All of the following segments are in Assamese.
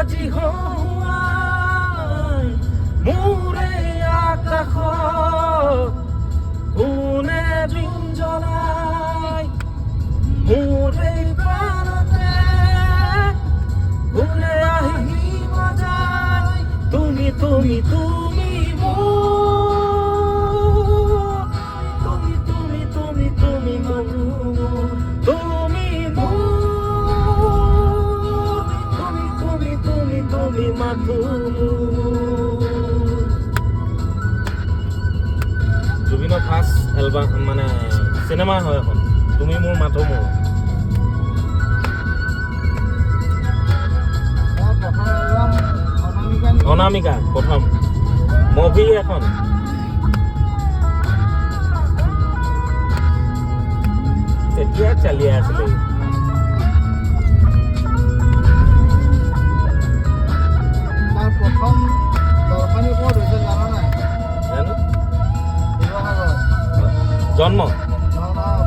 আজি হওঁৱাই মোৰে আকাশত কোনে দিন জ্বলাই মোৰে প্ৰাণতে কোনে আহি বজাই তুমি তুমি তুমি মোৰ তুমি তুমি তুমি তুমি মোৰ তুমি মোৰ তুমি তুমি তুমি তুমি মাথো জুবিনৰ ফাৰ্ষ্ট এলবাম মানে চিনেমা হয় এখন তুমি মোৰ মাথো মোৰ অনামিকা প্ৰথম মুভি এখন তেতিয়া চলি আছিলে তাৰ প্ৰথম দৰ্শনী ক'ত হৈছে জানা নাই? জানো শিৱসাগৰত। জন্ম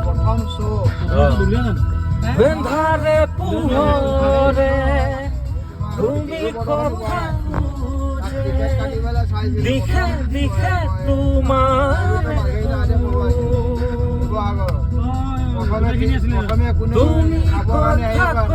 প্ৰথম শ্ব' বেন্ধাৰে পোহৰে তুমি কথা দিশে দিশে তোমাৰ প্ৰথমে কোনো তুমি খাবৰ কাৰণে আহিব পৰা